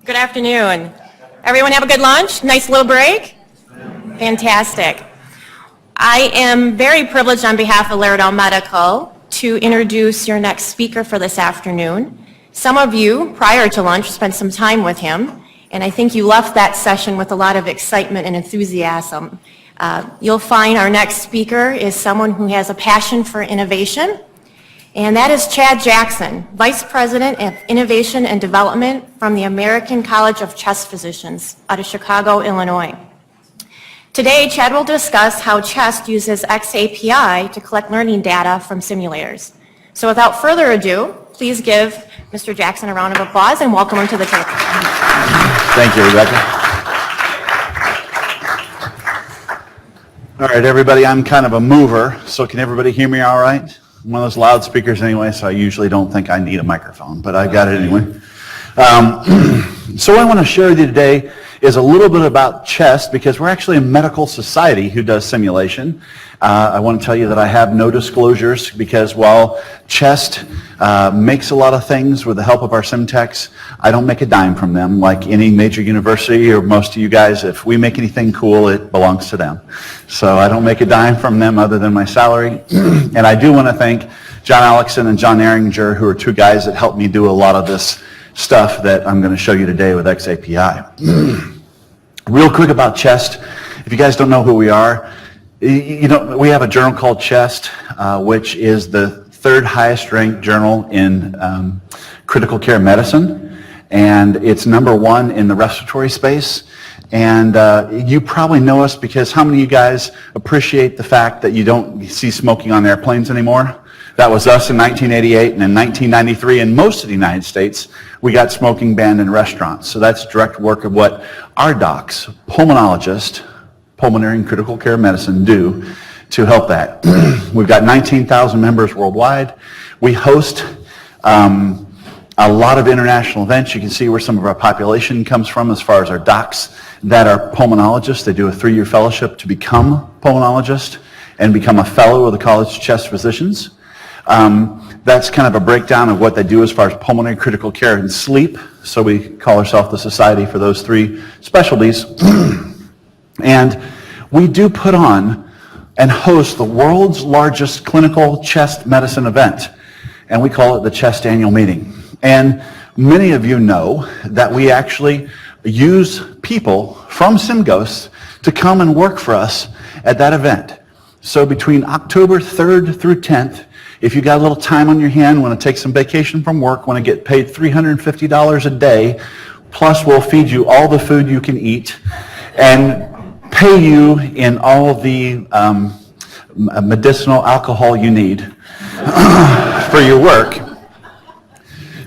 Good afternoon. Everyone have a good lunch? Nice little break? Fantastic. I am very privileged on behalf of Laerdal Medical to introduce your next speaker for this afternoon. Some of you, prior to lunch, spent some time with him, and I think you left that session with a lot of excitement and enthusiasm. You'll find our next speaker is someone who has a passion for innovation, and that is Chad Jackson, Vice President of Innovation and Development from the American College of Chest Physicians out of Chicago, Illinois. Today, Chad will discuss how CHEST uses xAPI to collect learning data from simulators. So without further ado, please give Mr. Jackson a round of applause and welcome him to the table. Thank you, Rebecca. All right, everybody, I'm kind of a mover, so can everybody hear me all right? I'm one of those loudspeakers anyway, so I usually don't think I need a microphone, but I got it anyway. So what I want to share with you today is a little bit about CHEST, because we're actually a medical society who does simulation. I want to tell you that I have no disclosures, because while CHEST makes a lot of things with the help of our sim techs, I don't make a dime from them. Like any major university or most of you guys, if we make anything cool, it belongs to them. So I don't make a dime from them other than my salary. And I do want to thank John Alexson and John Erringer, who are two guys that helped me do a lot of this stuff that I'm going to show you today with xAPI. Real quick about CHEST, if you guys don't know who we are, you know, we have a journal called CHEST, which is the third highest ranked journal in critical care medicine, and it's #1 in the respiratory space. And you probably know us because how many of you guys appreciate the fact that you don't see smoking on airplanes anymore? That was us in 1988, and in 1993 in most of the United States, we got smoking banned in restaurants. So that's direct work of what our docs, pulmonologists, pulmonary and critical care medicine do to help that. We've got 19,000 members worldwide. We host a lot of international events. You can see where some of our population comes from as far as our docs that are pulmonologists. They do a 3-year fellowship to become pulmonologist and become a fellow of the College of Chest Physicians. That's kind of a breakdown of what they do as far as pulmonary, critical care, and sleep. So we call ourselves the Society for those 3 specialties. And we do put on and host the world's largest clinical chest medicine event. And we call it the CHEST Annual Meeting. And many of you know that we actually use people from SimGHOSTS to come and work for us at that event. So between October 3rd through 10th, if you got a little time on your hand, want to take some vacation from work, want to get paid $350 a day, plus we'll feed you all the food you can eat and pay you in all the medicinal alcohol you need for your work,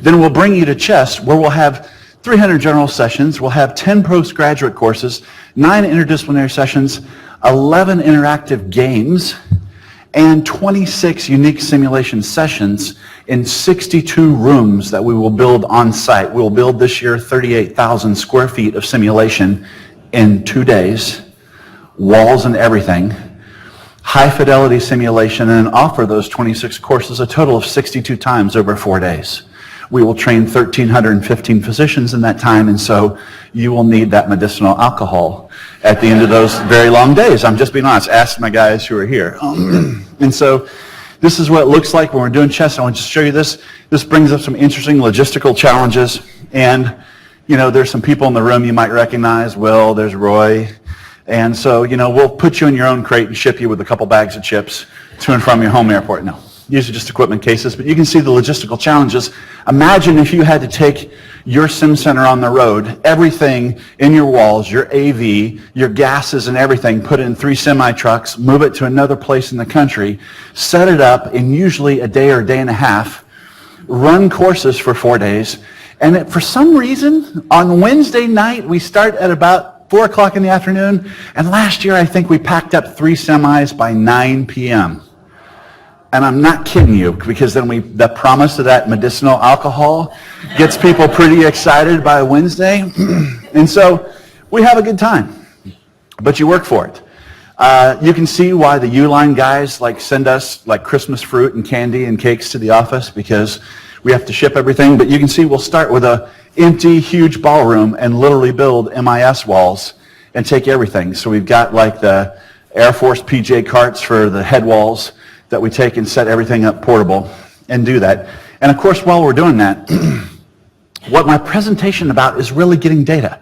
then we'll bring you to CHEST, where we'll have 300 general sessions, we'll have 10 postgraduate courses, 9 interdisciplinary sessions, 11 interactive games, and 26 unique simulation sessions in 62 rooms that we will build on site. We'll build this year 38,000 square feet of simulation in 2 days, walls and everything, high-fidelity simulation, and offer those 26 courses a total of 62 times over 4 days. We will train 1,315 physicians in that time, and so you will need that medicinal alcohol at the end of those very long days. I'm just being honest. Ask my guys who are here. And so this is what it looks like when we're doing CHEST. I want to just show you this. This brings up some interesting logistical challenges. And, you know, there's some people in the room you might recognize. Will, there's Roy. And so, you know, we'll put you in your own crate and ship you with a couple bags of chips to and from your home airport. No. These are just equipment cases, but you can see the logistical challenges. Imagine if you had to take your sim center on the road, everything in your walls, your AV, your gases and everything, put it in 3 semi-trucks, move it to another place in the country, set it up in usually a day or a day and a half, run courses for 4 days, and for some reason, on Wednesday night, we start at about 4 o'clock in the afternoon, and last year I think we packed up 3 semis by 9 p.m. And I'm not kidding you, because then the promise of that medicinal alcohol gets people pretty excited by Wednesday. And so we have a good time, but you work for it. You can see why the Uline guys send us Christmas fruit and candy and cakes to the office, because we have to ship everything. But you can see we'll start with a empty, huge ballroom and literally build MIS walls and take everything. So we've got like the Air Force PJ carts for the head walls that we take and set everything up portable and do that. And of course, while we're doing that, what my presentation about is really getting data.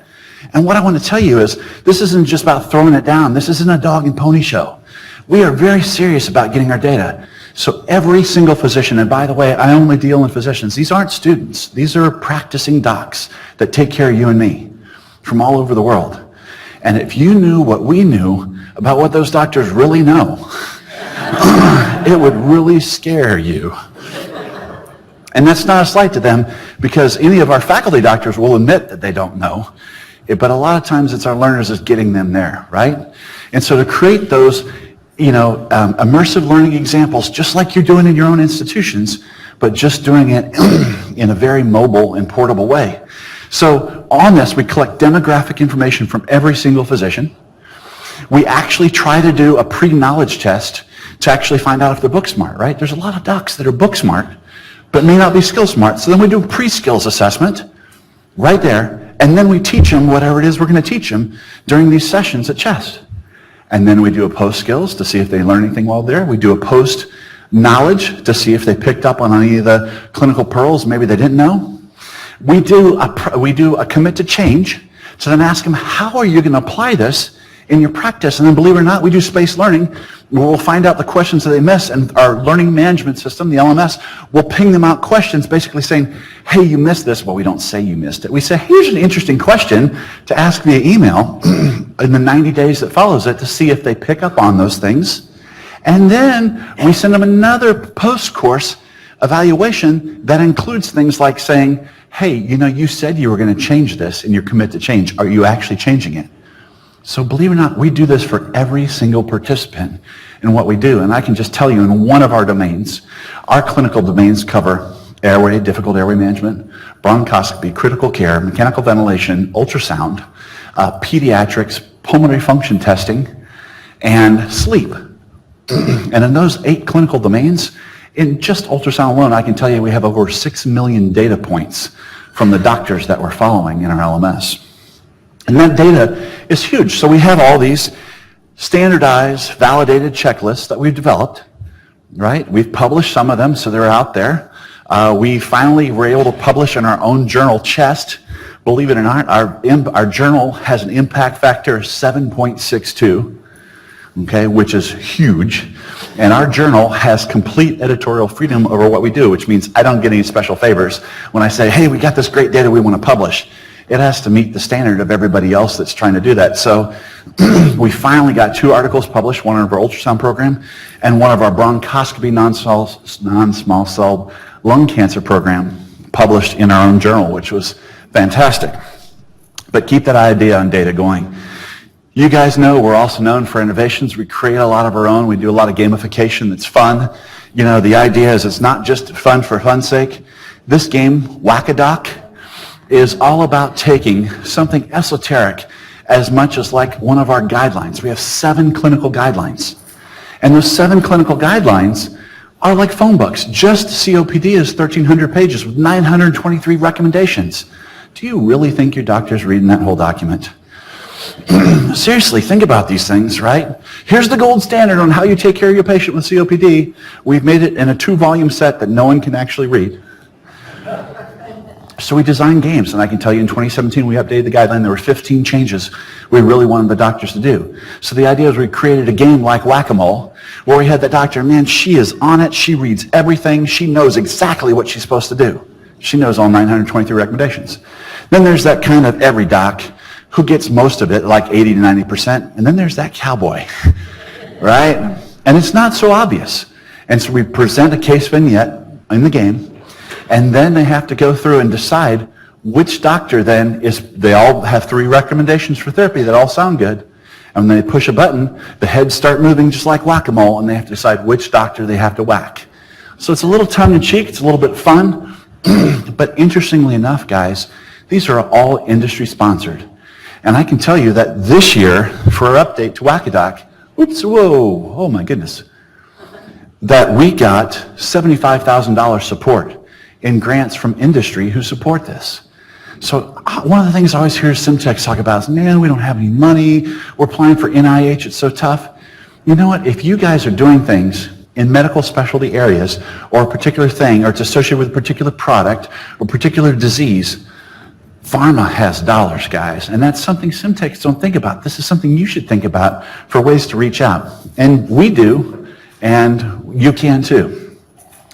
And what I want to tell you is this isn't just about throwing it down. This isn't a dog and pony show. We are very serious about getting our data. So every single physician, and by the way, I only deal in physicians. These aren't students. These are practicing docs that take care of you and me from all over the world. And if you knew what we knew about what those doctors really know, it would really scare you. And that's not a slight to them, because any of our faculty doctors will admit that they don't know. But a lot of times it's our learners that's getting them there, right? And so to create those, immersive learning examples, just like you're doing in your own institutions, but just doing it in a very mobile and portable way. So on this, we collect demographic information from every single physician. We actually try to do a pre-knowledge test to actually find out if they're book smart, right? There's a lot of docs that are book smart, but may not be skill smart. So then we do a pre-skills assessment right there, and then we teach them whatever it is we're going to teach them during these sessions at CHEST. And then we do a post-skills to see if they learn anything while there. We do a post-knowledge to see if they picked up on any of the clinical pearls maybe they didn't know. We do a commit to change, to then ask them, how are you going to apply this in your practice? And then believe it or not, we do spaced learning, where we'll find out the questions that they miss, and our learning management system, the LMS, will ping them out questions basically saying, hey, you missed this. Well, we don't say you missed it. We say, here's an interesting question to ask via email in the 90 days that follows it to see if they pick up on those things. And then we send them another post-course evaluation that includes things like saying, hey, you said you were going to change this in your commit to change. Are you actually changing it? So believe it or not, we do this for every single participant in what we do. And I can just tell you, in one of our domains, our clinical domains cover airway, difficult airway management, bronchoscopy, critical care, mechanical ventilation, ultrasound, pediatrics, pulmonary function testing, and sleep. And in those 8 clinical domains, in just ultrasound alone, I can tell you we have over 6 million data points from the doctors that we're following in our LMS. And that data is huge. So we have all these standardized, validated checklists that we've developed, right? We've published some of them, so they're out there. We finally were able to publish in our own journal, CHEST. Believe it or not, our journal has an impact factor of 7.62, okay, which is huge. And our journal has complete editorial freedom over what we do, which means I don't get any special favors when I say, hey, we got this great data we want to publish. It has to meet the standard of everybody else that's trying to do that. So we finally got 2 articles published, one of our ultrasound program and one of our bronchoscopy non-small cell lung cancer program published in our own journal, which was fantastic. But keep that idea on data going. You guys know we're also known for innovations. We create a lot of our own. We do a lot of gamification that's fun. The idea is it's not just fun for fun's sake. This game, Whack-A-Doc, is all about taking something esoteric as much as like one of our guidelines. We have 7 clinical guidelines. And those 7 clinical guidelines are like phone books. Just COPD is 1,300 pages with 923 recommendations. Do you really think your doctor's reading that whole document? Seriously, think about these things, right? Here's the gold standard on how you take care of your patient with COPD. We've made it in a 2-volume set that no one can actually read. So we designed games, and I can tell you in 2017 we updated the guideline. There were 15 changes we really wanted the doctors to do. So the idea is we created a game like Whack-A-Mole, where we had the doctor, man, she is on it, she reads everything, she knows exactly what she's supposed to do. She knows all 923 recommendations. Then there's that kind of every doc who gets most of it, like 80 to 90%, and then there's that cowboy, right? And it's not so obvious. And so we present a case vignette in the game, and then they have to go through and decide which doctor then they all have 3 recommendations for therapy that all sound good. And when they push a button, the heads start moving just like whack-a-mole, and they have to decide which doctor they have to whack. So it's a little tongue-in-cheek, it's a little bit fun, but interestingly enough, guys, these are all industry-sponsored. And I can tell you that this year, for our update to Whack-A-Doc, oh my goodness, that we got $75,000 support in grants from industry who support this. So one of the things I always hear SimTechs talk about is, man, we don't have any money. We're applying for NIH. It's so tough. You know what? If you guys are doing things in medical specialty areas or a particular thing, or it's associated with a particular product or particular disease, pharma has dollars, guys. And that's something SimTechs don't think about. This is something you should think about for ways to reach out. And we do, and you can too.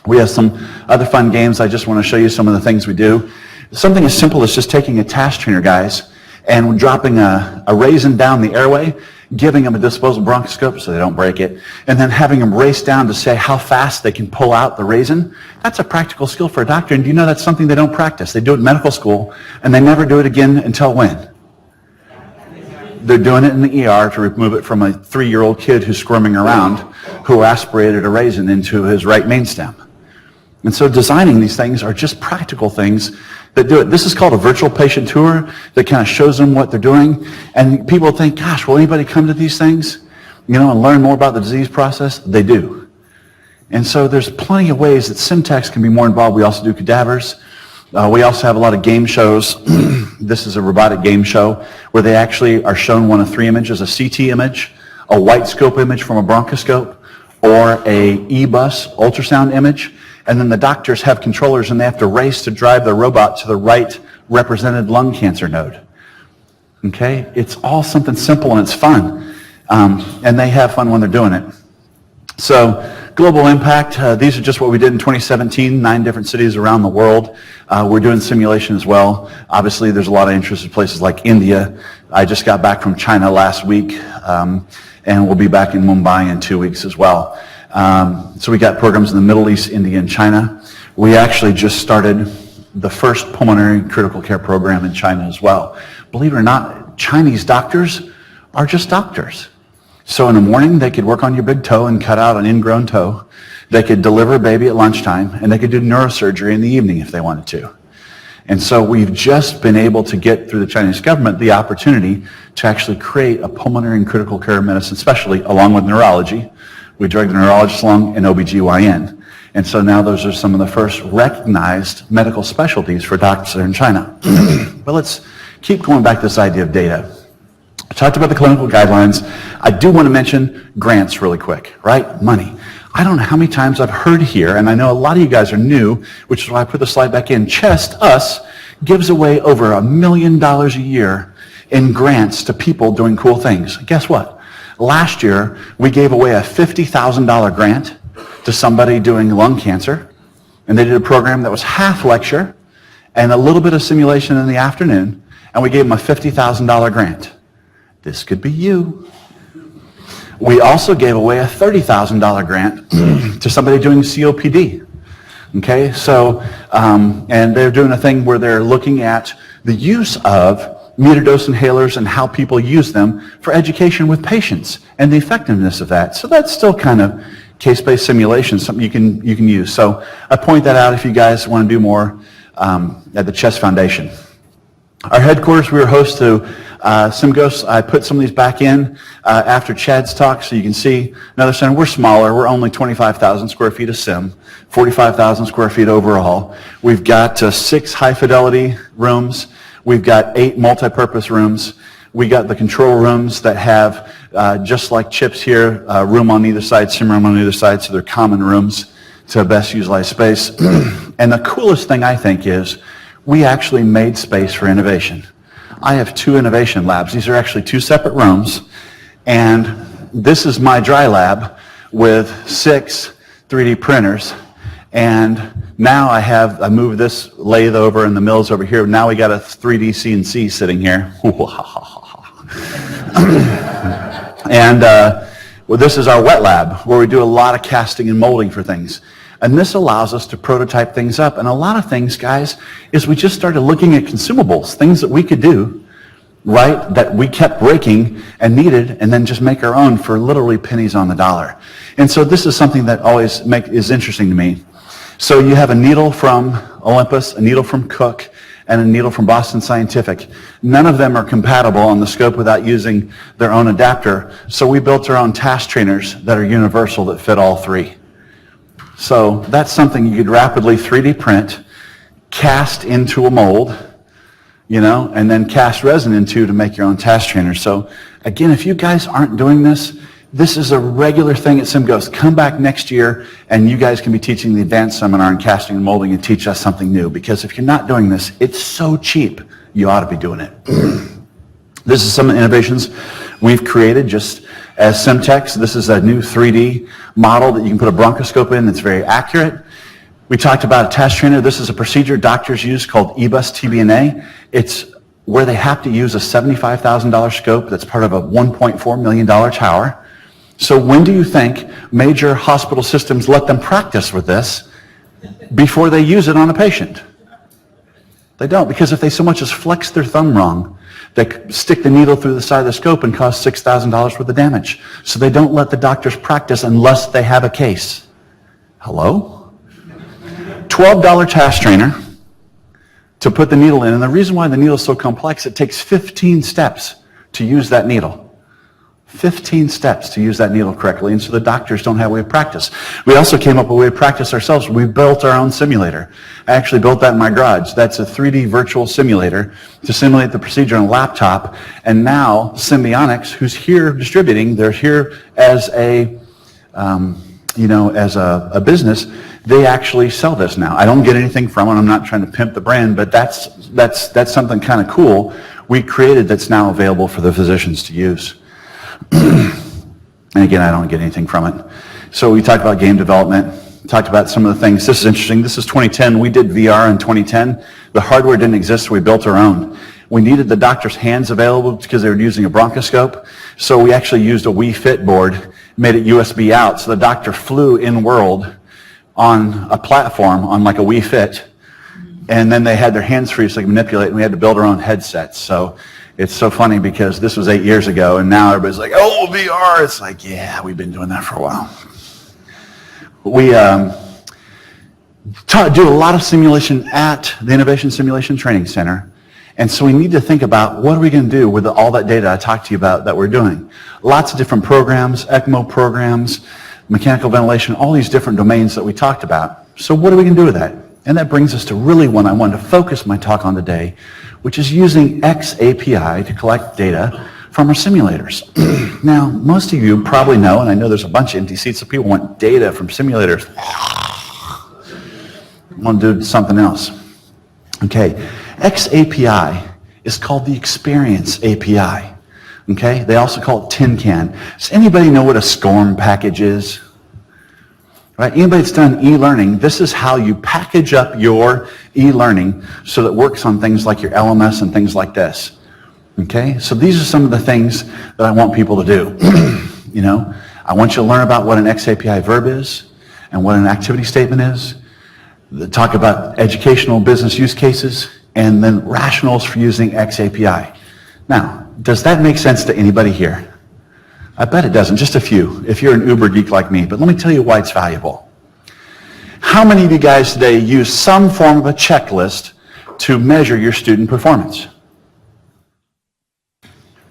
We have some other fun games. I just want to show you some of the things we do. Something as simple as just taking a task trainer, guys, and dropping a raisin down the airway, giving them a disposable bronchoscope so they don't break it, and then having them race down to say how fast they can pull out the raisin. That's a practical skill for a doctor, and do you know that's something they don't practice? They do it in medical school, and they never do it again until when? They're doing it in the ER to remove it from a 3-year-old kid who's squirming around who aspirated a raisin into his right mainstem. And so designing these things are just practical things that do it. This is called a virtual patient tour that kind of shows them what they're doing. And people think, gosh, will anybody come to these things, and learn more about the disease process? They do. And so there's plenty of ways that SimTechs can be more involved. We also do cadavers. We also have a lot of game shows. This is a robotic game show where they actually are shown one of 3 images, a CT image, a white scope image from a bronchoscope, or a E-bus ultrasound image. And then the doctors have controllers and they have to race to drive the robot to the right represented lung cancer node. Okay? It's all something simple and it's fun. And they have fun when they're doing it. So global impact, these are just what we did in 2017, 9 different cities around the world. We're doing simulation as well. Obviously, there's a lot of interest in places like India. I just got back from China last week, and we'll be back in Mumbai in 2 weeks as well. So we got programs in the Middle East, India, and China. We actually just started the first pulmonary critical care program in China as well. Believe it or not, Chinese doctors are just doctors. So in the morning, they could work on your big toe and cut out an ingrown toe. They could deliver a baby at lunchtime, and they could do neurosurgery in the evening if they wanted to. And so we've just been able to get through the Chinese government the opportunity to actually create a pulmonary and critical care medicine specialty along with neurology. We dragged the neurologist along and OBGYN. And so now those are some of the first recognized medical specialties for doctors that are in China. But let's keep going back to this idea of data. I talked about the clinical guidelines. I do want to mention grants really quick, right? Money. I don't know how many times I've heard here, and I know a lot of you guys are new, which is why I put the slide back in. CHEST, us, gives away over $1 million a year in grants to people doing cool things. Guess what? Last year, we gave away a $50,000 grant to somebody doing lung cancer, and they did a program that was half lecture and a little bit of simulation in the afternoon, and we gave them a $50,000 grant. This could be you. We also gave away a $30,000 grant to somebody doing COPD. Okay, so, and they're doing a thing where they're looking at the use of meter-dose inhalers and how people use them for education with patients and the effectiveness of that. So that's still kind of case-based simulation, something you can use. So I point that out if you guys want to do more at the CHEST Foundation. Our headquarters, we were host to SimGHOSTS. I put some of these back in after Chad's talk so you can see another center. We're smaller. We're only 25,000 square feet of sim, 45,000 square feet overall. We've got 6 high-fidelity rooms. We've got 8 multi-purpose rooms. We got the control rooms that have, just like CHIPS here, room on either side, sim room on either side, so they're common rooms to best utilize space. And the coolest thing I think is we actually made space for innovation. I have 2 innovation labs. These are actually 2 separate rooms, and this is my dry lab with 6 3D printers. And now I moved this lathe over and the mill's over here. Now we got a 3D CNC sitting here. And well, this is our wet lab where we do a lot of casting and molding for things. And this allows us to prototype things up. And a lot of things, guys, is we just started looking at consumables, things that we could do, right, that we kept breaking and needed, and then just make our own for literally pennies on the dollar. And so this is something that always is interesting to me. So you have a needle from Olympus, a needle from Cook, and a needle from Boston Scientific. None of them are compatible on the scope without using their own adapter. So we built our own task trainers that are universal that fit all 3. So that's something you could rapidly 3D print, cast into a mold, and then cast resin into to make your own task trainer. So again, if you guys aren't doing this, this is a regular thing at SimGHOSTS. Come back next year and you guys can be teaching the advanced seminar in casting and molding and teach us something new. Because if you're not doing this, it's so cheap, you ought to be doing it. This is some of the innovations we've created just as SimTechs. This is a new 3D model that you can put a bronchoscope in that's very accurate. We talked about a task trainer. This is a procedure doctors use called EBUS TBNA. It's where they have to use a $75,000 scope that's part of a $1.4 million tower. So when do you think major hospital systems let them practice with this before they use it on a patient? They don't, because if they so much as flex their thumb wrong, they stick the needle through the side of the scope and cause $6,000 worth of damage. So they don't let the doctors practice unless they have a case. Hello? $12 task trainer to put the needle in. And the reason why the needle is so complex, it takes 15 steps to use that needle. 15 steps to use that needle correctly, and so the doctors don't have a way of practice. We also came up with a way of practice ourselves. We built our own simulator. I actually built that in my garage. That's a 3D virtual simulator to simulate the procedure on a laptop. And now Symbionics, who's here distributing, they're here as a business. They actually sell this now. I don't get anything from it. I'm not trying to pimp the brand, but that's something kind of cool we created that's now available for the physicians to use. And again, I don't get anything from it. So we talked about game development, talked about some of the things. This is interesting. This is 2010. We did VR in 2010. The hardware didn't exist, so we built our own. We needed the doctor's hands available because they were using a bronchoscope. So we actually used a Wii Fit board, made it USB out. So the doctor flew in-world on a platform on like a Wii Fit. And then they had their hands free so they could manipulate, and we had to build our own headsets. So it's so funny because this was 8 years ago, and now everybody's like, oh, VR. It's like, yeah, we've been doing that for a while. We do a lot of simulation at the Innovation Simulation Training Center. And so we need to think about what are we going to do with all that data I talked to you about that we're doing. Lots of different programs, ECMO programs, mechanical ventilation, all these different domains that we talked about. So what are we going to do with that? And that brings us to really what I wanted to focus my talk on today, which is using xAPI to collect data from our simulators. Now, most of you probably know, and I know there's a bunch of empty seats, so people want data from simulators. I want to do something else. Okay, xAPI is called the Experience API. Okay, they also call it Tin Can. Does anybody know what a SCORM package is? Right? Anybody that's done e-learning, this is how you package up your e-learning so that it works on things like your LMS and things like this. Okay? So these are some of the things that I want people to do. I want you to learn about what an xAPI verb is and what an activity statement is. Talk about educational business use cases and then rationals for using xAPI. Now, does that make sense to anybody here? I bet it doesn't, just a few, if you're an uber geek like me. But let me tell you why it's valuable. How many of you guys today use some form of a checklist to measure your student performance?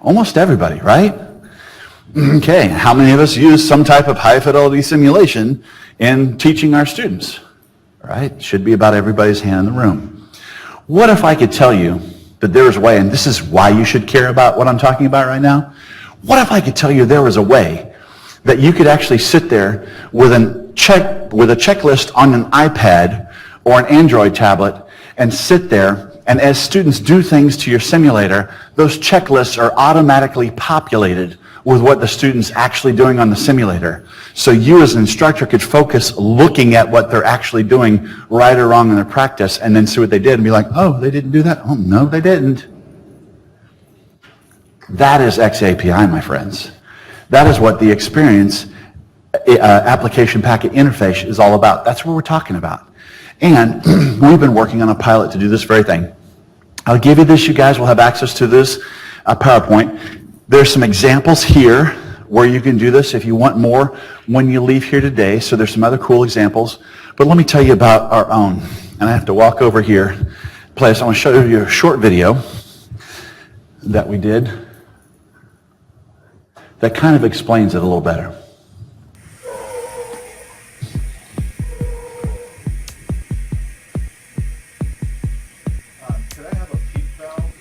Almost everybody, right? Okay, how many of us use some type of high-fidelity simulation in teaching our students? Right? Should be about everybody's hand in the room. What if I could tell you that there is a way, and this is why you should care about what I'm talking about right now? What if I could tell you there was a way that you could actually sit there with a checklist on an iPad or an Android tablet and sit there, and as students do things to your simulator, those checklists are automatically populated with what the student's actually doing on the simulator. So you as an instructor could focus looking at what they're actually doing right or wrong in their practice and then see what they did and be like, oh, they didn't do that? Oh, no, they didn't. That is xAPI, my friends. That is what the Experience Application Packet Interface is all about. That's what we're talking about. And we've been working on a pilot to do this very thing. I'll give you this. You guys will have access to this PowerPoint. There's some examples here where you can do this if you want more when you leave here today. So there's some other cool examples. But let me tell you about our own. And I have to walk over here. Place. I want to show you a short video that we did that kind of explains it a little better. Could I have a peak valve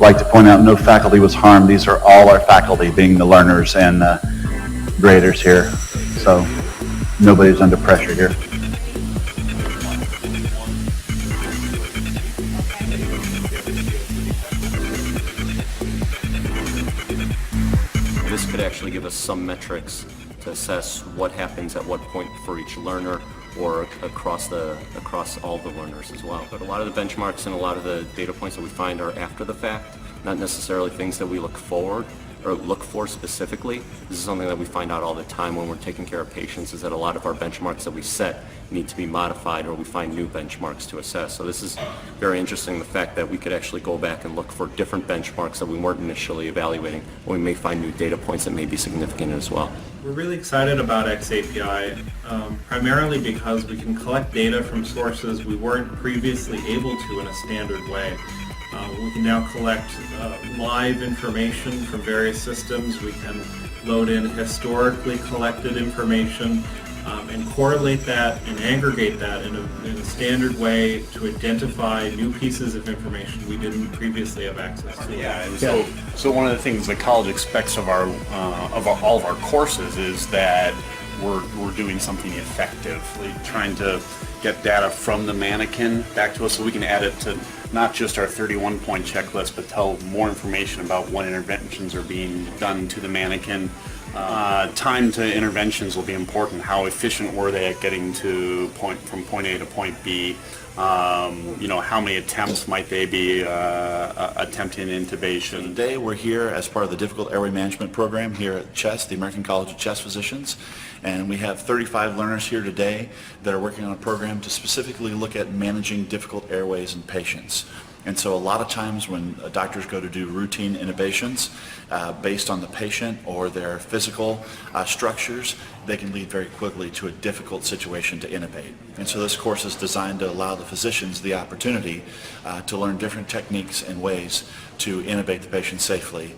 like to point out no faculty was harmed. These are all our faculty, being the learners and graders here. So nobody's under pressure here. This could actually give us some metrics to assess what happens at what point for each learner or across all the learners as well. But a lot of the benchmarks and a lot of the data points that we find are after the fact, not necessarily things that we look for specifically. This is something that we find out all the time when we're taking care of patients, is that a lot of our benchmarks that we set need to be modified, or we find new benchmarks to assess. So this is very interesting, the fact that we could actually go back and look for different benchmarks that we weren't initially evaluating, and we may find new data points that may be significant as well. We're really excited about xAPI, primarily because we can collect data from sources we weren't previously able to in a standard way. We can now collect live information from various systems. We can load in historically collected information and correlate that and aggregate that in a standard way to identify new pieces of information we didn't previously have access to. Yeah, and so one of the things the college expects of all of our courses is that we're doing something effectively, trying to get data from the mannequin back to us so we can add it to not just our 31-point checklist, but tell more information about what interventions are being done to the mannequin. Time to interventions will be important. How efficient were they at getting from point A to point B? How many attempts might they be attempting intubation? Today we're here as part of the Difficult Airway Management Program here at CHEST, the American College of Chest Physicians. And we have 35 learners here today that are working on a program to specifically look at managing difficult airways in patients. And so a lot of times when doctors go to do routine intubations based on the patient or their physical structures, they can lead very quickly to a difficult situation to intubate. And so this course is designed to allow the physicians the opportunity to learn different techniques and ways to intubate the patient safely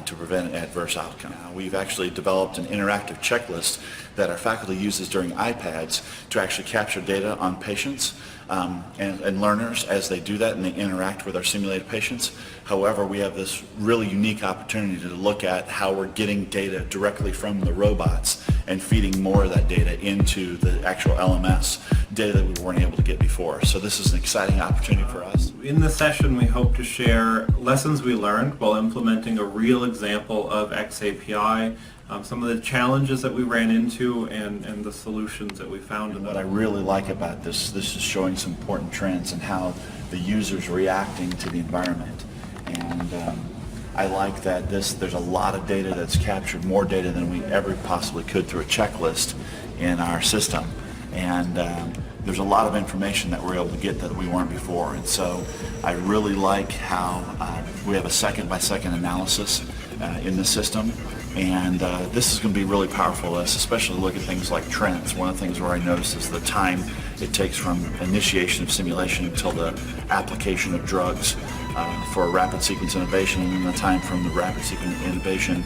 to prevent an adverse outcome. We've actually developed an interactive checklist that our faculty uses during iPads to actually capture data on patients and learners as they do that and they interact with our simulated patients. However, we have this really unique opportunity to look at how we're getting data directly from the robots and feeding more of that data into the actual LMS, data that we weren't able to get before. So this is an exciting opportunity for us. In the session, we hope to share lessons we learned while implementing a real example of xAPI, some of the challenges that we ran into, and the solutions that we found. And what I really like about this is showing some important trends in how the user's reacting to the environment. And I like that there's a lot of data that's captured, more data than we ever possibly could through a checklist in our system. And there's a lot of information that we're able to get that we weren't before. And so I really like how we have a second-by-second analysis in the system. And this is going to be really powerful to us, especially look at things like trends. One of the things where I noticed is the time it takes from initiation of simulation until the application of drugs for a rapid sequence intubation, and then the time from the rapid sequence intubation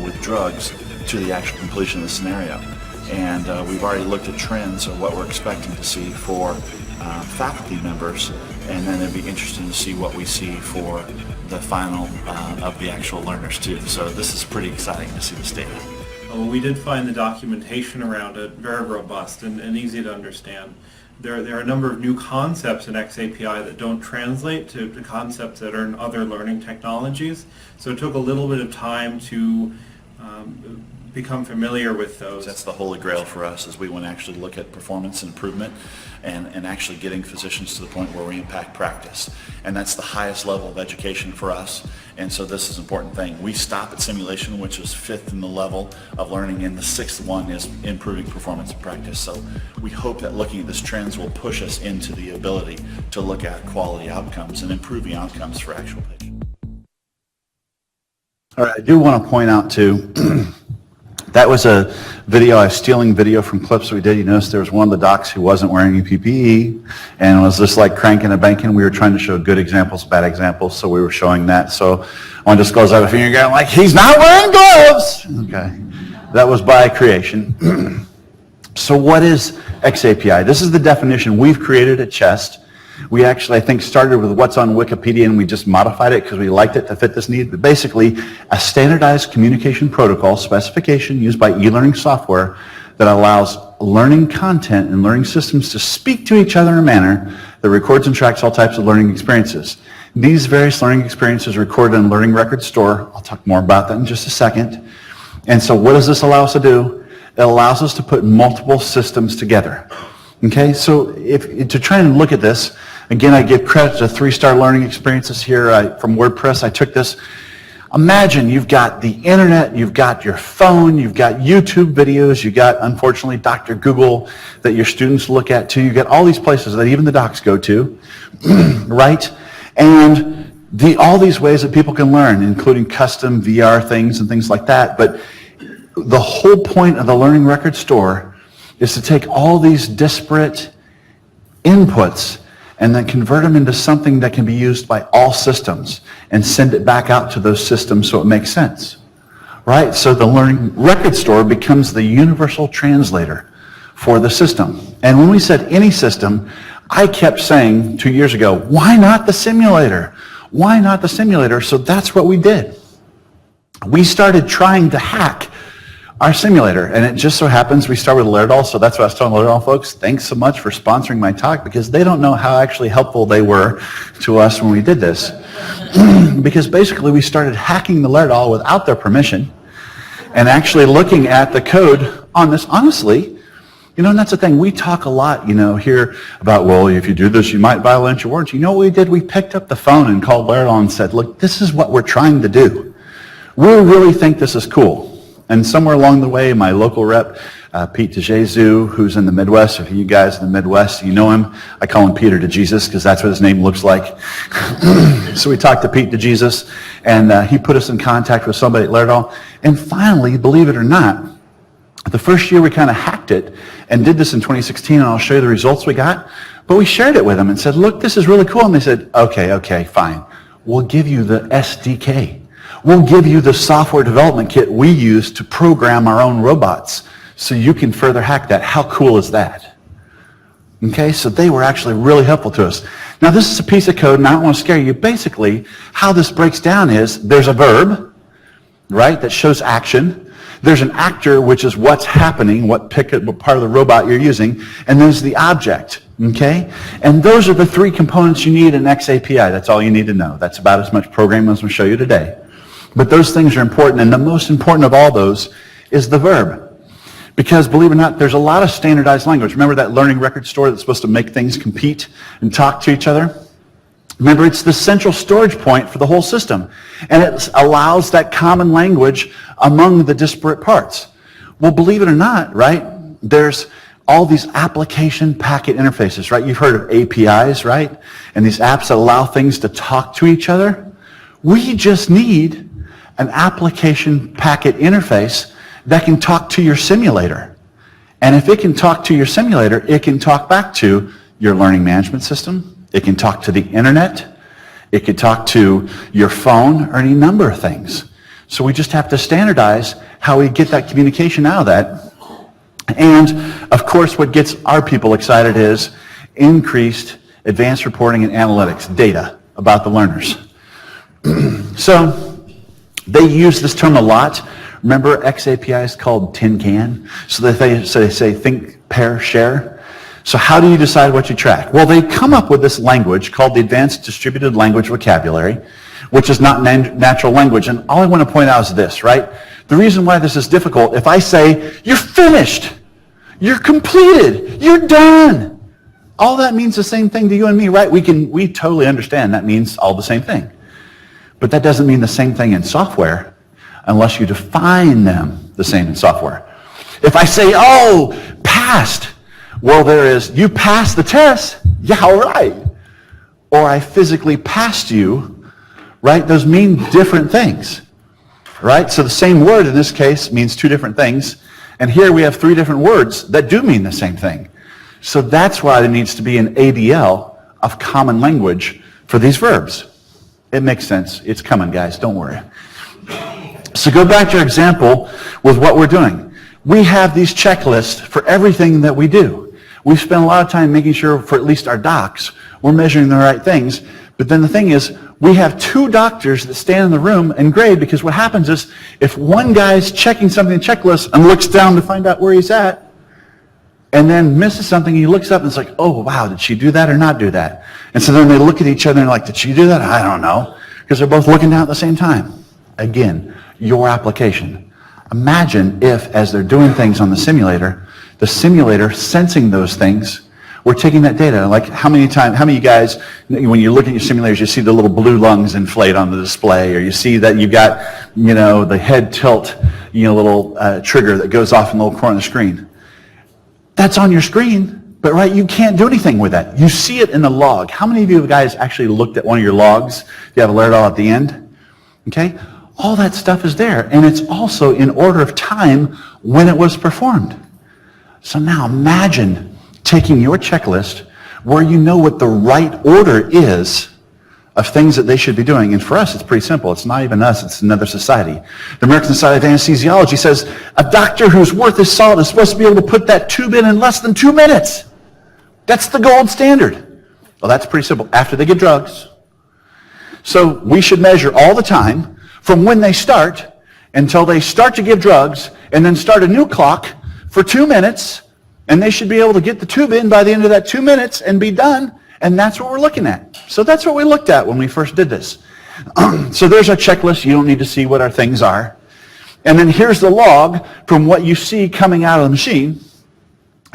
with drugs to the actual completion of the scenario. And we've already looked at trends of what we're expecting to see for faculty members, and then it'd be interesting to see what we see for the final of the actual learners too. So this is pretty exciting to see this data. Well, we did find the documentation around it very robust and easy to understand. There are a number of new concepts in xAPI that don't translate to concepts that are in other learning technologies. So it took a little bit of time to become familiar with those. That's the holy grail for us, is we want to actually look at performance improvement and actually getting physicians to the point where we impact practice. And that's the highest level of education for us. And so this is an important thing. We stop at simulation, which is 5th in the level of learning, and the 6th one is improving performance in practice. So we hope that looking at this trends will push us into the ability to look at quality outcomes and improving outcomes for actual patients. All right, I do want to point out too, that was a video, I was stealing video from clips we did. You notice there was one of the docs who wasn't wearing any PPE and was just like cranking and banking. We were trying to show good examples, bad examples, so we were showing that. So I want to just close out a finger going like, he's not wearing gloves! Okay, that was by creation. So what is xAPI? This is the definition we've created at CHEST. We actually, I think, started with what's on Wikipedia, and we just modified it because we liked it to fit this need. But basically, a standardized communication protocol specification used by e-learning software that allows learning content and learning systems to speak to each other in a manner that records and tracks all types of learning experiences. These various learning experiences are recorded in a learning record store. I'll talk more about that in just a second. And so what does this allow us to do? It allows us to put multiple systems together. Okay, so to try and look at this, again, I give credit to 3-Star Learning Experiences here from WordPress. I took this. Imagine you've got the internet, you've got your phone, you've got YouTube videos, you've got, unfortunately, Dr. Google that your students look at too. You've got all these places that even the docs go to, right? And all these ways that people can learn, including custom VR things and things like that. But the whole point of the Learning Record Store is to take all these disparate inputs and then convert them into something that can be used by all systems and send it back out to those systems so it makes sense, right? So the Learning Record Store becomes the universal translator for the system. And when we said any system, I kept saying 2 years ago, why not the simulator? Why not the simulator? So that's what we did. We started trying to hack our simulator, and it just so happens we start with Laerdal, so that's what I was telling Laerdal folks. Thanks so much for sponsoring my talk, because they don't know how actually helpful they were to us when we did this. Because basically we started hacking the Laerdal without their permission and actually looking at the code on this. Honestly, and that's the thing, we talk a lot, here about, well, if you do this, you might violate your warranty. You know what we did? We picked up the phone and called Laerdal and said, look, this is what we're trying to do. We really think this is cool. And somewhere along the way, my local rep, Pete DeJesus, who's in the Midwest, if you guys in the Midwest, you know him, I call him Peter DeJesus because that's what his name looks like. So we talked to Pete DeJesus, and he put us in contact with somebody at Laerdal. And finally, believe it or not, the first year we kind of hacked it and did this in 2016, and I'll show you the results we got. But we shared it with them and said, look, this is really cool. And they said, okay, fine. We'll give you the SDK. We'll give you the software development kit we use to program our own robots so you can further hack that. How cool is that? Okay, so they were actually really helpful to us. Now this is a piece of code, and I don't want to scare you. Basically, how this breaks down is there's a verb, right, that shows action. There's an actor, which is what's happening, what part of the robot you're using, and there's the object, okay? And those are the 3 components you need in xAPI. That's all you need to know. That's about as much programming as I'm going to show you today. But those things are important, and the most important of all those is the verb. Because believe it or not, there's a lot of standardized language. Remember that learning record store that's supposed to make things compete and talk to each other? Remember, it's the central storage point for the whole system. And it allows that common language among the disparate parts. Well, believe it or not, right, there's all these application packet interfaces, right? You've heard of APIs, right? And these apps that allow things to talk to each other. We just need an application packet interface that can talk to your simulator. And if it can talk to your simulator, it can talk back to your learning management system. It can talk to the internet. It can talk to your phone or any number of things. So we just have to standardize how we get that communication out of that. And of course, what gets our people excited is increased advanced reporting and analytics data about the learners. So they use this term a lot. Remember, xAPI is called tin can. So they say think, pair, share. So how do you decide what you track? Well, they come up with this language called the Advanced Distributed Language Vocabulary, which is not natural language. And all I want to point out is this, right? The reason why this is difficult, if I say, you're finished, you're completed, you're done, all that means the same thing to you and me, right? We totally understand that means all the same thing. But that doesn't mean the same thing in software unless you define them the same in software. If I say, oh, passed, well, there is, you passed the test, yeah, all right. Or I physically passed you, right? Those mean different things, right? So the same word in this case means 2 different things. And here we have 3 different words that do mean the same thing. So that's why there needs to be an ADL of common language for these verbs. It makes sense. It's coming, guys. Don't worry. So go back to your example with what we're doing. We have these checklists for everything that we do. We've spent a lot of time making sure for at least our docs, we're measuring the right things. But then the thing is, we have two doctors that stand in the room and grade, because what happens is, if one guy's checking something in the checklist and looks down to find out where he's at, and then misses something, he looks up and it's like, oh wow, did she do that or not do that? And so then they look at each other and like, did she do that? I don't know. Because they're both looking down at the same time. Again, your application. Imagine if, as they're doing things on the simulator sensing those things, we're taking that data. Like how many of you guys, when you look at your simulators, you see the little blue lungs inflate on the display, or you see that you've got, the head tilt, little trigger that goes off in the little corner of the screen. That's on your screen, but right, you can't do anything with that. You see it in the log. How many of you guys actually looked at one of your logs? You have a Laerdal at the end? Okay? All that stuff is there, and it's also in order of time when it was performed. So now imagine taking your checklist where you know what the right order is of things that they should be doing. And for us, it's pretty simple. It's not even us, it's another society. The American Society of Anesthesiology says a doctor who's worth his salt is supposed to be able to put that tube in less than 2 minutes. That's the gold standard. Well, that's pretty simple. After they get drugs. So we should measure all the time from when they start until they start to give drugs, and then start a new clock for 2 minutes, and they should be able to get the tube in by the end of that 2 minutes and be done. And that's what we're looking at. So that's what we looked at when we first did this. So there's our checklist. You don't need to see what our things are. And then here's the log from what you see coming out of the machine.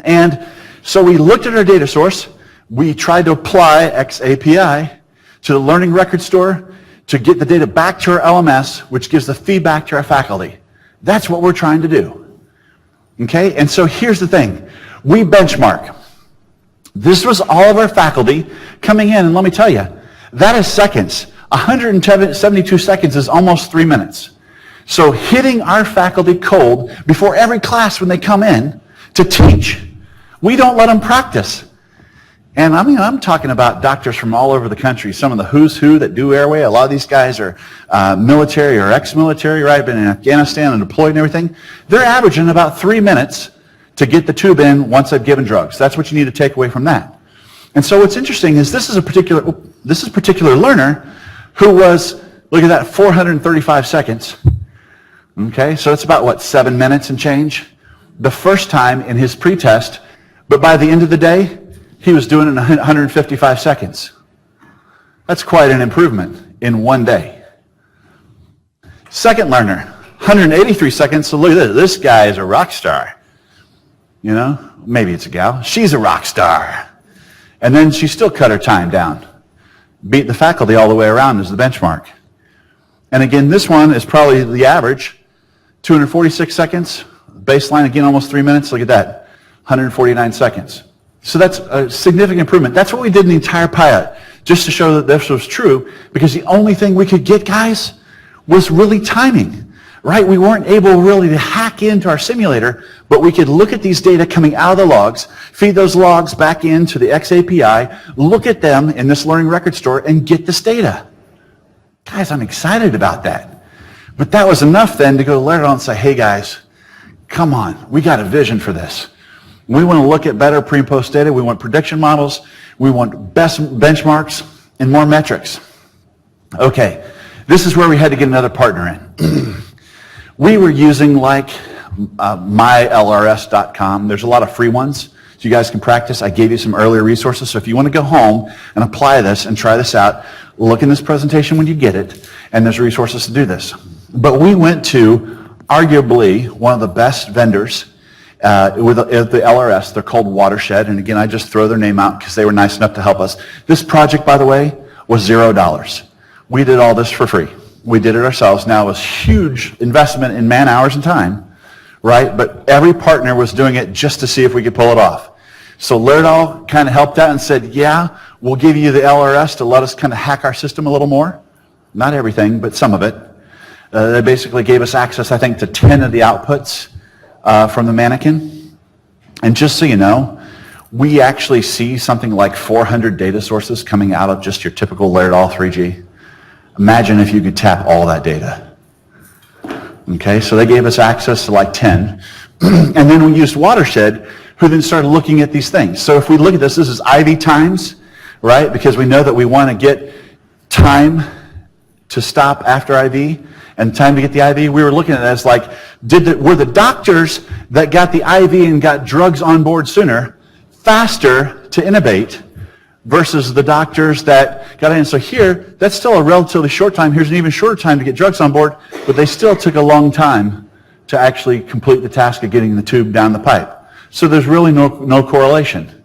And so we looked at our data source. We tried to apply xAPI to the learning record store to get the data back to our LMS, which gives the feedback to our faculty. That's what we're trying to do. Okay? And so here's the thing. We benchmark. This was all of our faculty coming in, and let me tell you, that is seconds. 172 seconds is almost 3 minutes. So hitting our faculty cold before every class when they come in to teach, we don't let them practice. And I'm talking about doctors from all over the country, some of the who's who that do Airway. A lot of these guys are military or ex-military, right? Been in Afghanistan and deployed and everything. They're averaging about 3 minutes to get the tube in once they've given drugs. That's what you need to take away from that. And so what's interesting is this is a particular learner who was, look at that, 435 seconds. Okay, so it's about, 7 minutes and change? The first time in his pretest, but by the end of the day, he was doing it in 155 seconds. That's quite an improvement in one day. Second learner, 183 seconds, so look at this. This guy is a rock star. Maybe it's a gal. She's a rock star. And then she still cut her time down. Beat the faculty all the way around as the benchmark. And again, this one is probably the average. 246 seconds. Baseline, again, almost 3 minutes. Look at that. 149 seconds. So that's a significant improvement. That's what we did in the entire pilot, just to show that this was true, because the only thing we could get, guys, was really timing. Right? We weren't able really to hack into our simulator, but we could look at these data coming out of the logs, feed those logs back into the xAPI, look at them in this learning record store, and get this data. Guys, I'm excited about that. But that was enough then to go to Laerdal and say, hey guys, come on, we got a vision for this. We want to look at better pre and post data. We want prediction models. We want best benchmarks and more metrics. Okay, this is where we had to get another partner in. We were using mylrs.com. There's a lot of free ones, so you guys can practice. I gave you some earlier resources, so if you want to go home and apply this and try this out, look in this presentation when you get it, and there's resources to do this. But we went to arguably one of the best vendors with the LRS. They're called Watershed, and again, I just throw their name out because they were nice enough to help us. This project, by the way, was $0. We did all this for free. We did it ourselves. Now, it was huge investment in man hours and time, right? But every partner was doing it just to see if we could pull it off. So Laerdal kind of helped out and said, yeah, we'll give you the LRS to let us kind of hack our system a little more. Not everything, but some of it. They basically gave us access, I think, to 10 of the outputs from the mannequin. And just so you know, we actually see something like 400 data sources coming out of just your typical Laerdal 3G. Imagine if you could tap all that data. Okay, so they gave us access to like 10. And then we used Watershed, who then started looking at these things. So if we look at this, this is IV times, right? Because we know that we want to get time to stop after IV and time to get the IV. We were looking at it as like, were the doctors that got the IV and got drugs on board sooner faster to intubate versus the doctors that got in? So here, that's still a relatively short time. Here's an even shorter time to get drugs on board, but they still took a long time to actually complete the task of getting the tube down the pipe. So there's really no correlation.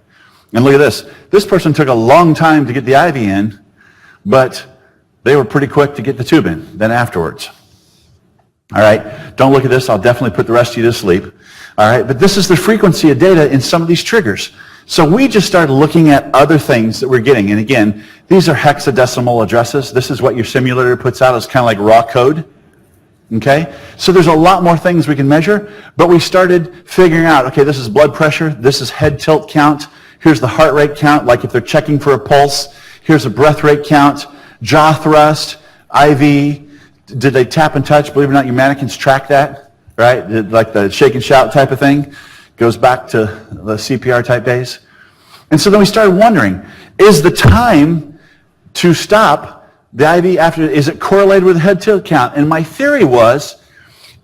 And look at this. This person took a long time to get the IV in, but they were pretty quick to get the tube in then afterwards. All right, don't look at this. I'll definitely put the rest of you to sleep. All right, but this is the frequency of data in some of these triggers. So we just started looking at other things that we're getting. And again, these are hexadecimal addresses. This is what your simulator puts out as kind of like raw code. Okay, so there's a lot more things we can measure, but we started figuring out, okay, this is blood pressure, this is head tilt count, here's the heart rate count, like if they're checking for a pulse, here's a breath rate count, jaw thrust, IV, did they tap and touch? Believe it or not, your mannequins track that, right? Like the shake and shout type of thing. Goes back to the CPR type days. And so then we started wondering, is the time to stop the IV after, is it correlated with the head tilt count? And my theory was,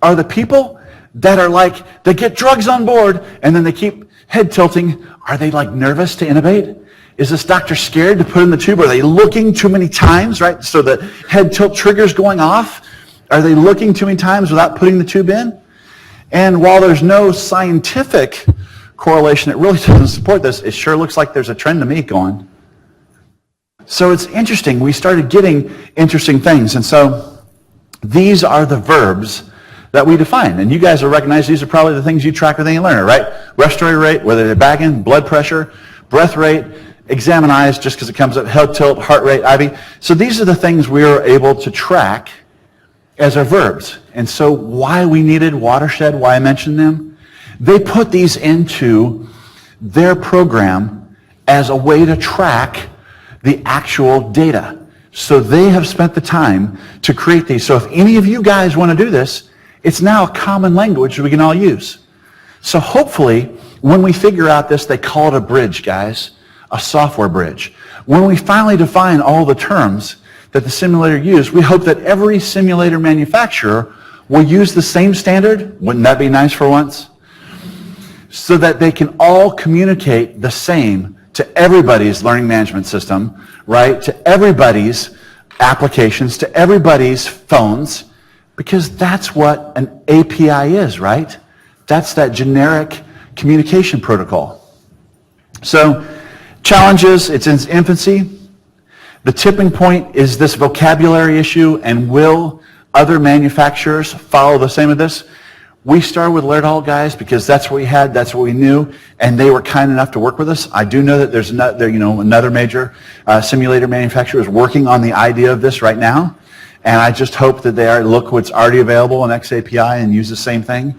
are the people that are like, they get drugs on board and then they keep head tilting, are they like nervous to intubate? Is this doctor scared to put in the tube? Are they looking too many times, right? So the head tilt trigger's going off. Are they looking too many times without putting the tube in? And while there's no scientific correlation that really doesn't support this, it sure looks like there's a trend to me going. So it's interesting. We started getting interesting things. And so these are the verbs that we define. And you guys will recognize these are probably the things you track with any learner, right? Respiratory rate, whether they're bagging, blood pressure, breath rate, examinize, just because it comes up, head tilt, heart rate, IV. So these are the things we are able to track as our verbs. And so why we needed Watershed, why I mentioned them, they put these into their program as a way to track the actual data. So they have spent the time to create these. So if any of you guys want to do this, it's now a common language we can all use. So hopefully, when we figure out this, they call it a bridge, guys, a software bridge. When we finally define all the terms that the simulator used, we hope that every simulator manufacturer will use the same standard. Wouldn't that be nice for once? So that they can all communicate the same to everybody's learning management system, right? To everybody's applications, to everybody's phones, because that's what an API is, right? That's that generic communication protocol. So, challenges, it's in its infancy. The tipping point is this vocabulary issue, and will other manufacturers follow the same with this? We started with Laerdal, guys, because that's what we had, that's what we knew, and they were kind enough to work with us. I do know that there's another major simulator manufacturer is working on the idea of this right now, and I just hope that they look what's already available in xAPI and use the same thing.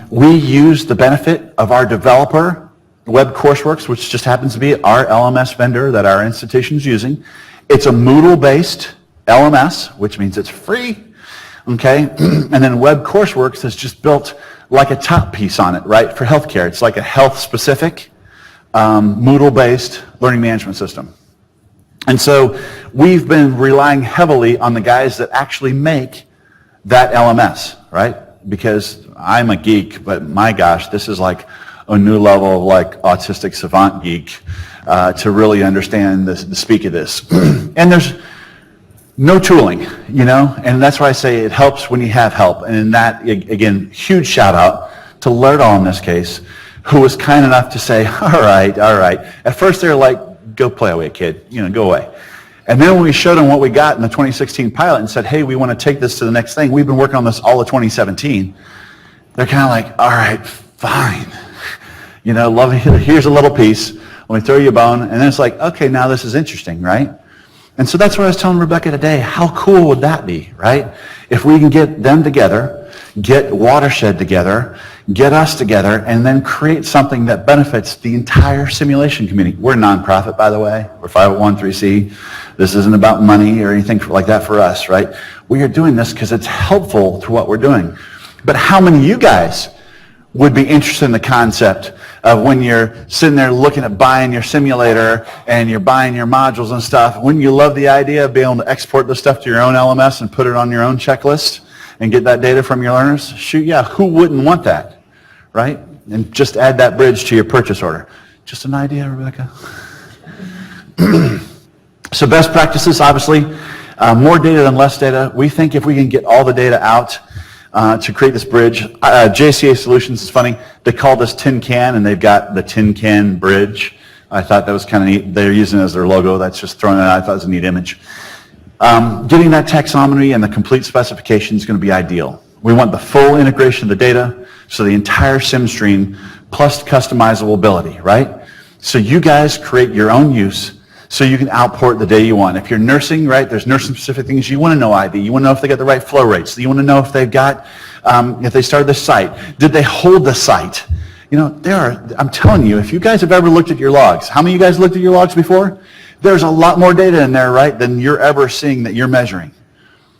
We use the benefit of our developer, Web Courseworks, which just happens to be our LMS vendor that our institution is using. It's a Moodle-based LMS, which means it's free. Okay, and then Web Courseworks has just built like a top piece on it, right, for healthcare. It's like a health-specific, Moodle-based learning management system. And so we've been relying heavily on the guys that actually make that LMS, right? Because I'm a geek, but my gosh, this is like a new level of like autistic savant geek to really understand the speak of this. And there's no tooling, and that's why I say it helps when you have help. And in that, again, huge shout out to Laerdal in this case, who was kind enough to say, all right. At first they were like, go play away, kid, go away. And then when we showed them what we got in the 2016 pilot and said, hey, we want to take this to the next thing, we've been working on this all of 2017, they're kind of like, all right, fine. Love it. Here's a little piece, let me throw you a bone. And then it's like, okay, now this is interesting, right? And so that's what I was telling Rebecca today. How cool would that be, right? If we can get them together, get Watershed together, get us together, and then create something that benefits the entire simulation community. We're a nonprofit, by the way. We're 501(c). This isn't about money or anything like that for us, right? We are doing this because it's helpful to what we're doing. But how many of you guys would be interested in the concept of when you're sitting there looking at buying your simulator and you're buying your modules and stuff, wouldn't you love the idea of being able to export the stuff to your own LMS and put it on your own checklist and get that data from your learners? Shoot, yeah, who wouldn't want that, right? And just add that bridge to your purchase order. Just an idea, Rebecca? So best practices, obviously, more data than less data. We think if we can get all the data out to create this bridge, JCA Solutions is funny. They call this tin can, and they've got the tin can bridge. I thought that was kind of neat. They're using it as their logo. That's just throwing it out. I thought it was a neat image. Getting that taxonomy and the complete specification is going to be ideal. We want the full integration of the data, so the entire sim stream plus customizable ability, right? So you guys create your own use so you can outport the data you want. If you're nursing, right, there's nursing specific things you want to know ID. You want to know if they got the right flow rates. You want to know if they've got, if they started the site. Did they hold the site? You know, I'm telling you, if you guys have ever looked at your logs, how many of you guys looked at your logs before? There's a lot more data in there, right, than you're ever seeing that you're measuring.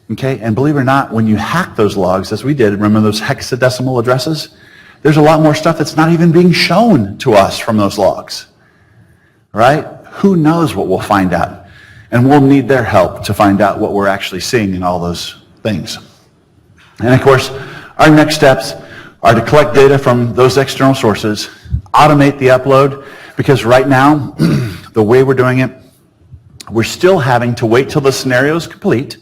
Okay, and believe it or not, when you hack those logs, as we did, remember those hexadecimal addresses? There's a lot more stuff that's not even being shown to us from those logs, right? Who knows what we'll find out? And we'll need their help to find out what we're actually seeing in all those things. And of course, our next steps are to collect data from those external sources, automate the upload, because right now, the way we're doing it, we're still having to wait till the scenario is complete.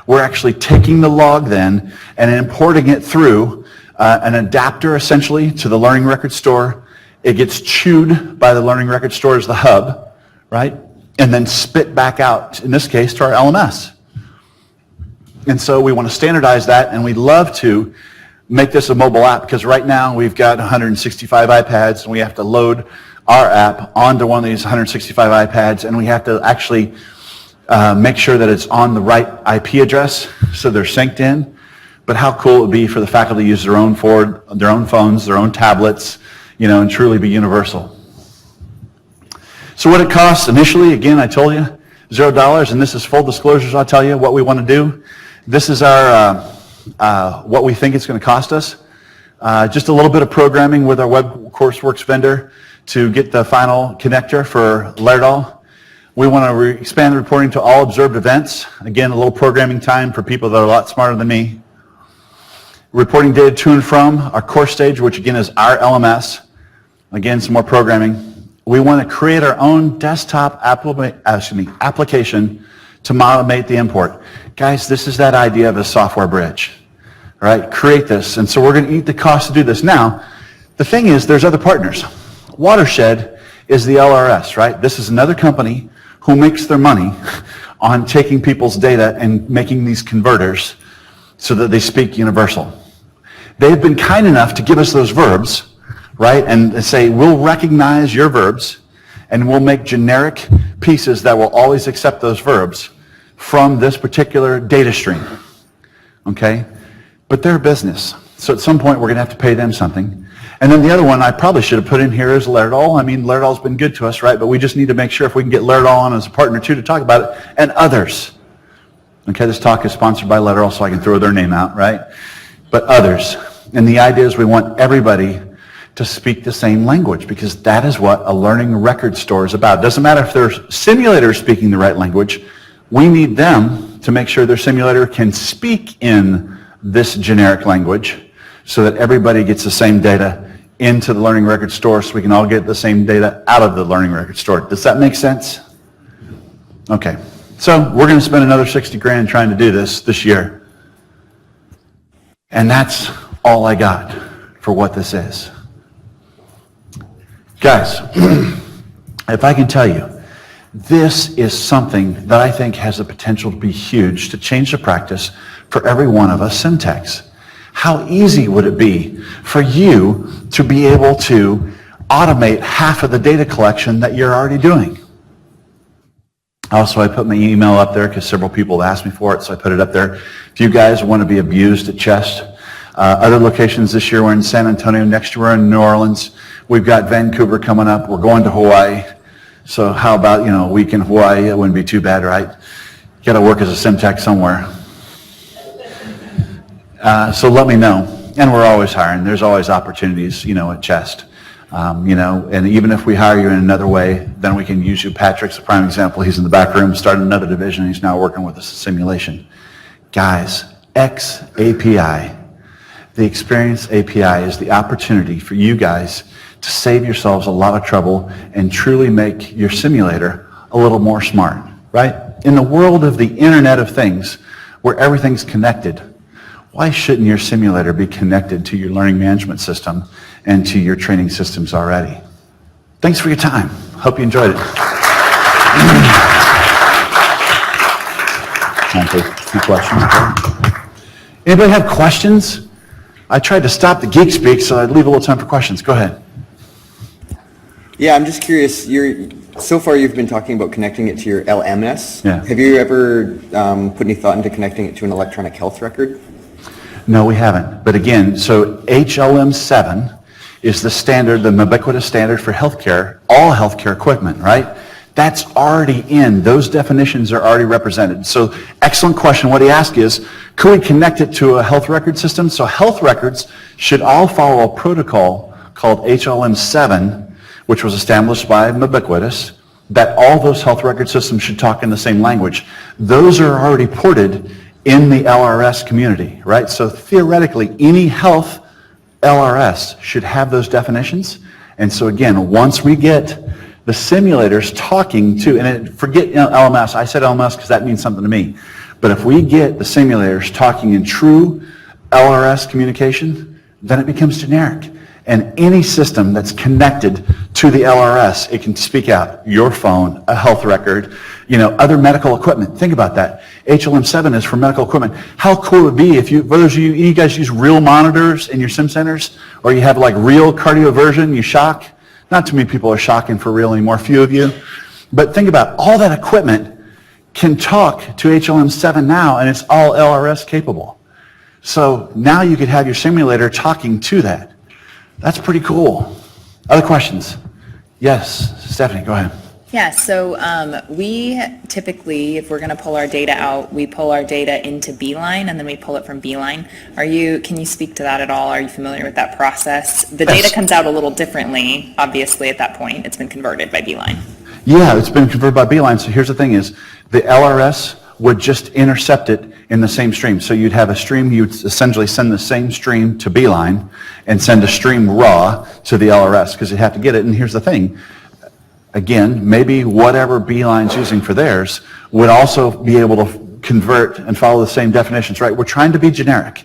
We're actually taking the log then and importing it through an adapter essentially to the learning record store. It gets chewed by the learning record store as the hub, right? And then spit back out, in this case, to our LMS. And so we want to standardize that, and we'd love to make this a mobile app, because right now we've got 165 iPads, and we have to load our app onto one of these 165 iPads, and we have to actually make sure that it's on the right IP address so they're synced in. But how cool it would be for the faculty to use their own phones, their own tablets, you know, and truly be universal. So what it costs initially, again, I told you, $0, and this is full disclosures. I'll tell you what we want to do. This is our what we think it's going to cost us. Just a little bit of programming with our Web Courseworks vendor to get the final connector for Laerdal. We want to expand the reporting to all observed events. Again, a little programming time for people that are a lot smarter than me. Reporting data to and from our course stage, which again is our LMS. Again, some more programming. We want to create our own desktop application to automate the import. Guys, this is that idea of a software bridge. All right, create this. And so we're going to eat the cost to do this. Now, the thing is, there's other partners. Watershed is the LRS, right? This is another company who makes their money on taking people's data and making these converters so that they speak universal. They've been kind enough to give us those verbs, right? And say, we'll recognize your verbs and we'll make generic pieces that will always accept those verbs from this particular data stream, okay? But they're a business. So at some point, we're gonna have to pay them something. And then the other one I probably should have put in here is Laerdal. I mean, Laerdal's been good to us, right? But we just need to make sure if we can get Laerdal on as a partner too to talk about it, and others. Okay, this talk is sponsored by Laerdal, so I can throw their name out, right? But others. And the idea is we want everybody to speak the same language, because that is what a learning record store is about. It doesn't matter if their simulator is speaking the right language. We need them to make sure their simulator can speak in this generic language so that everybody gets the same data into the learning record store so we can all get the same data out of the learning record store. Does that make sense? Okay. So we're going to spend another 60 grand trying to do this year. And that's all I got for what this is. Guys, if I can tell you, this is something that I think has the potential to be huge, to change the practice for every one of us sim techs. How easy would it be for you to be able to automate half of the data collection that you're already doing? Also, I put my email up there because several people asked me for it, so I put it up there. If you guys want to be abused at Chest, other locations this year, we're in San Antonio. Next year, we're in New Orleans. We've got Vancouver coming up. We're going to Hawaii. So how about, a week in Hawaii? It wouldn't be too bad, right? You got to work as a sim tech somewhere. So let me know. And we're always hiring. There's always opportunities, at Chest. And even if we hire you in another way, then we can use you. Patrick's a prime example. He's in the back room, started another division. He's now working with us in simulation. Guys, xAPI, the Experience API, is the opportunity for you guys to save yourselves a lot of trouble and truly make your simulator a little more smart, right? In the world of the Internet of Things, where everything's connected, why shouldn't your simulator be connected to your learning management system and to your training systems already? Thanks for your time. Hope you enjoyed it. Time for a few questions. Anybody have questions? I tried to stop the geek speak, so I'd leave a little time for questions. Go ahead. Yeah, I'm just curious. So far you've been talking about connecting it to your LMS. Yeah. Have you ever put any thought into connecting it to an electronic health record? No, we haven't. But again, so HLM7 is the standard, the ubiquitous standard for healthcare, all healthcare equipment, right? That's already in. Those definitions are already represented. So excellent question. What he asked is, could we connect it to a health record system? So health records should all follow a protocol called HLM7, which was established by Ubiquitous, that all those health record systems should talk in the same language. Those are already ported in the LRS community, right? So theoretically, any health LRS should have those definitions. And so again, once we get the simulators talking to, forget LMS, I said LMS because that means something to me. But if we get the simulators talking in true LRS communication, then it becomes generic. And any system that's connected to the LRS, it can speak out. Your phone, a health record, other medical equipment. Think about that. HLM7 is for medical equipment. How cool would it be if you guys use real monitors in your sim centers, or you have like real cardioversion, you shock? Not too many people are shocking for real anymore, few of you. But think about all that equipment can talk to HLM7 now, and it's all LRS capable. So now you could have your simulator talking to that. That's pretty cool. Other questions? Yes, Stephanie, go ahead. Yeah, so we typically, if we're going to pull our data out, we pull our data into Beeline and then we pull it from Beeline. Can you speak to that at all? Are you familiar with that process? The data comes out a little differently, obviously, at that point. It's been converted by Beeline. Yeah, it's been converted by Beeline. So here's the thing is, the LRS would just intercept it in the same stream. So you'd have a stream, you'd essentially send the same stream to Beeline and send a stream raw to the LRS because you'd have to get it. And here's the thing, again, maybe whatever Beeline's using for theirs would also be able to convert and follow the same definitions, right? We're trying to be generic.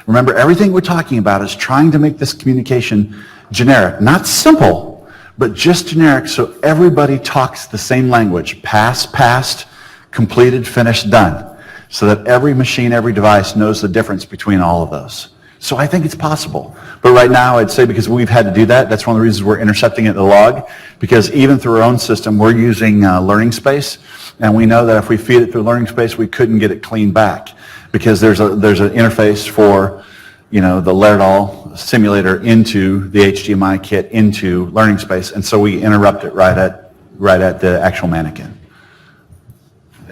Remember, everything we're talking about is trying to make this communication generic, not simple, but just generic so everybody talks the same language. Past, past, completed, finished, done. So that every machine, every device knows the difference between all of those. So I think it's possible. But right now, I'd say because we've had to do that, that's one of the reasons we're intercepting it in the log, because even through our own system, we're using Learning Space, and we know that if we feed it through Learning Space, we couldn't get it clean back, because there's an interface for, the Laerdal simulator into the HDMI kit into Learning Space, and so we interrupt it right at the actual mannequin.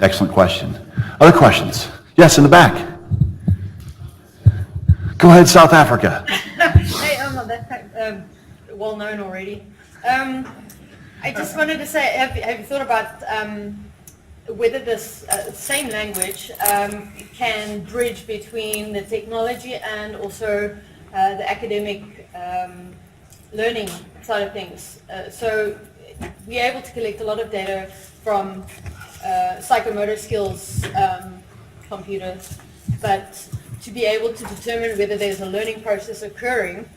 Excellent question. Other questions? Yes, in the back. Go ahead, South Africa. Hey, that's quite well known already. I just wanted to say, have you thought about whether this same language can bridge between the technology and also the academic learning side of things? So we're able to collect a lot of data from psychomotor skills computers, but to be able to determine whether there's a learning process occurring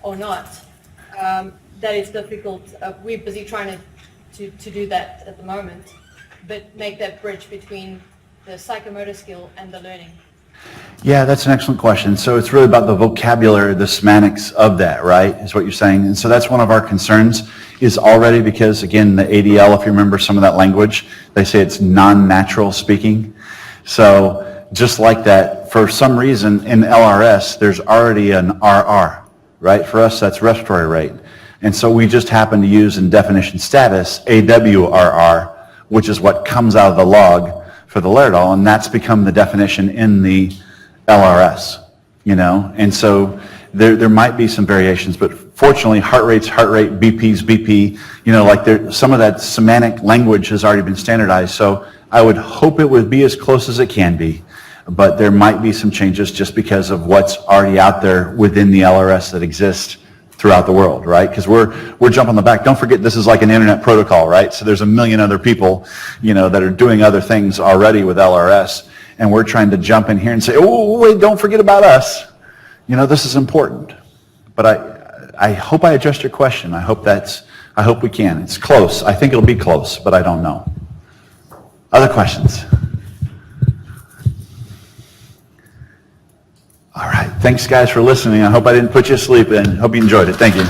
or not, that is difficult. We're busy trying to do that at the moment, but make that bridge between the psychomotor skill and the learning. Yeah, that's an excellent question. So it's really about the vocabulary, the semantics of that, right, is what you're saying. And so that's one of our concerns is already because, again, the ADL, if you remember some of that language, they say it's non-natural speaking. So just like that, for some reason in LRS, there's already an RR, right? For us, that's respiratory rate. And so we just happen to use in definition status AWRR, which is what comes out of the log for the Laerdal, and that's become the definition in the LRS, And so there might be some variations, but fortunately, heart rate's heart rate, BP's BP, like some of that semantic language has already been standardized. So I would hope it would be as close as it can be, but there might be some changes just because of what's already out there within the LRS that exists throughout the world, right? Because we're jumping the back. Don't forget, this is like an internet protocol, right? So there's a million other people, that are doing other things already with LRS, and we're trying to jump in here and say, oh, wait, don't forget about us. This is important. But I hope I addressed your question. I hope we can. It's close. I think it'll be close, but I don't know. Other questions? All right. Thanks, guys, for listening. I hope I didn't put you to sleep, and hope you enjoyed it. Thank you.